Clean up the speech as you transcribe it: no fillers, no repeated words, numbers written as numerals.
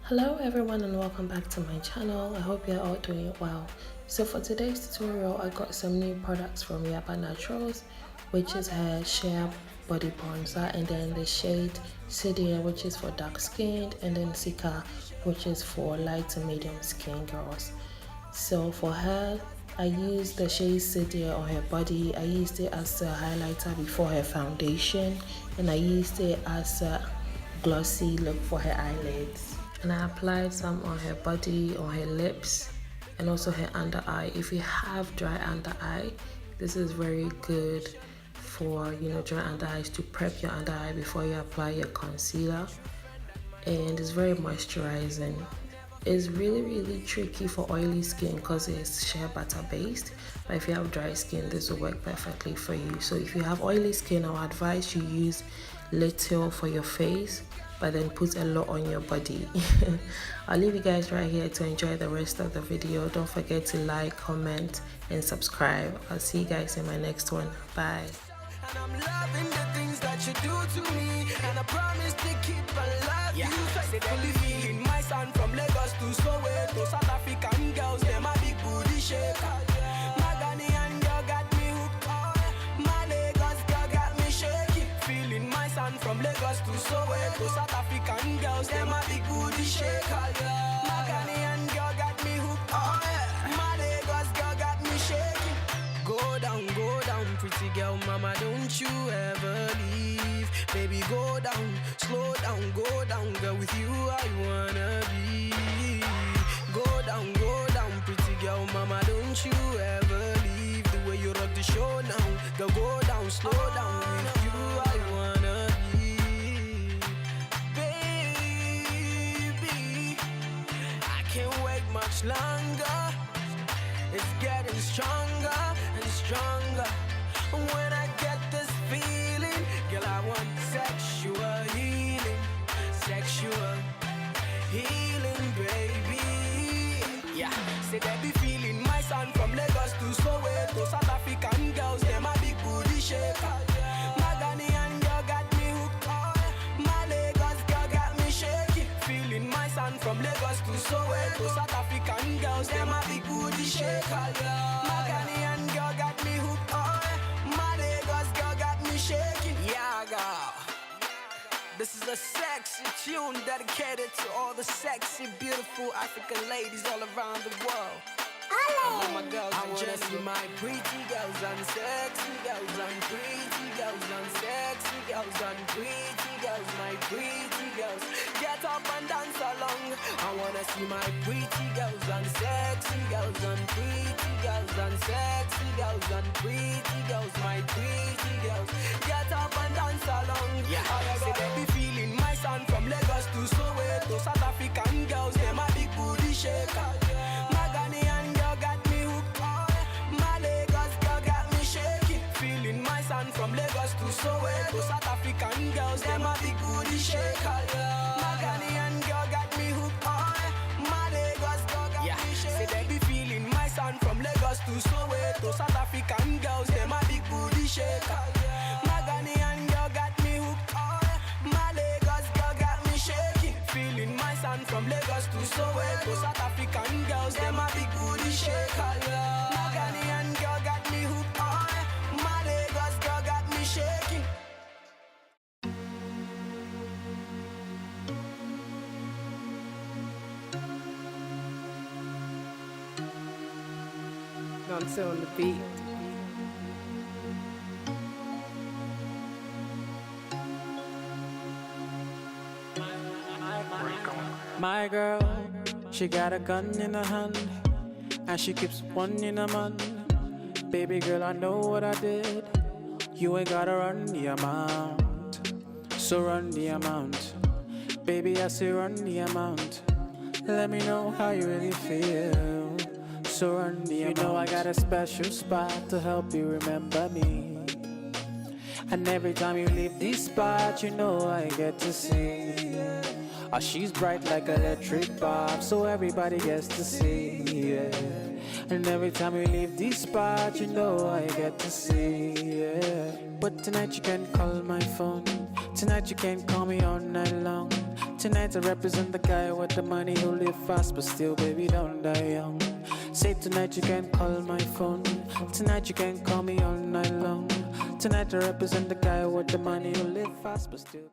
Hello everyone and welcome back to my channel. I hope you're all doing well. So for today's tutorial, I got some new products from Yaaba Naturals, which is her Shea body bronzer, and then the shade Shea, which is for dark skinned, and then Sika, which is for light to medium skin girls. So for her, I used the Shea Shea on her body. I used it as a highlighter before her foundation, and I used it as a glossy look for her eyelids. And I applied some on her body, on her lips, and also her under eye. If you have dry under eye, this is very good for dry under eyes, to prep your under eye before you apply your concealer. And it's very moisturizing. It's really tricky for oily skin because it's shea butter based, but if you have dry skin, this will work perfectly for you. So if you have oily skin, I would advise you use little for your face, but then put a lot on your body. I'll leave you guys right here to enjoy the rest of the video. Don't forget to like, comment, and subscribe. I'll see you guys in my next one. Bye. And I'm loving the things that you do to me, and I promise to keep alive. Yeah. You say they be feeling my son from Lagos to Soweto. South African girls, they're my big booty shaker. My Ghanaian girl got me hooked on. My Lagos girl got me shaking. Feeling my son from Lagos to Soweto. South African girls, they're my big booty shaker. My Ghanaian girl got me hooked on. My Lagos girl got me shaking. Go down, pretty girl, mama, don't you ever leave. Baby, go down, slow down, go down, girl, with you I wanna be. Go down, pretty girl, mama, don't you ever leave. The way you rock the show now, girl, go down, slow down, with you I wanna be. Baby, I can't wait much longer. It's getting stronger and stronger. When I get this feeling, girl, I want sexual healing, baby. Yeah, say they be feeling my son from Lagos to Soweto. South African girls, they my big booty shaker. My Ghanaian girl got me hooked on. My Lagos girl got me shaking. Feeling my son from Lagos to Soweto. South African girls, they my big booty shaker. My Ghanaian girl got me hooked on. Shaking, Yaaba. This is a sexy tune dedicated to all the sexy, beautiful African ladies all around the world. I my girls, I wanna see my pretty girls and sexy girls and pretty girls and sexy girls and pretty girls, my pretty girls. Get up and dance along. I wanna see my pretty girls and sexy girls and pretty girls and sexy girls and pretty girls, my pretty girls. Get up and dance along. Yeah, say they be feeling my son from Lagos to Soweto. South African girls, they my big booty shaker. My Ghanaian girl got me hooked on. My Lagos girl got me shaking. Feeling my son from Lagos to Soweto. South African girls, they my big booty shaker. My Ghanaian girl got me hooked on. My Lagos girl got me shaking. Say they be feeling my son from Lagos to Soweto. South African girls, they my big booty shaker. My Ghanaian girl got me hooked on. My Lagos girl got me shaking. Feeling my son from Lagos to Soweto. South African girls, they my big booty shaker. My Ghanaian girl got me hooked on. My Lagos girl got me shaking. Bounce on the beat. My girl, she got a gun in her hand, and she keeps one in her man. Baby girl, I know what I did. You ain't gotta run the amount, so run the amount. Baby, I say run the amount. Let me know how you really feel, so run the amount. You know I got a special spot to help you remember me, and every time you leave this spot, you know I get to see. Oh, she's bright like electric bulb, so everybody gets to see, yeah. And every time we leave this spot, you know I get to see, yeah. But tonight you can call my phone. Tonight you can call me all night long. Tonight I represent the guy with the money who live fast, but still, baby, don't die young. Say tonight you can call my phone. Tonight you can call me all night long. Tonight I represent the guy with the money who live fast, but still.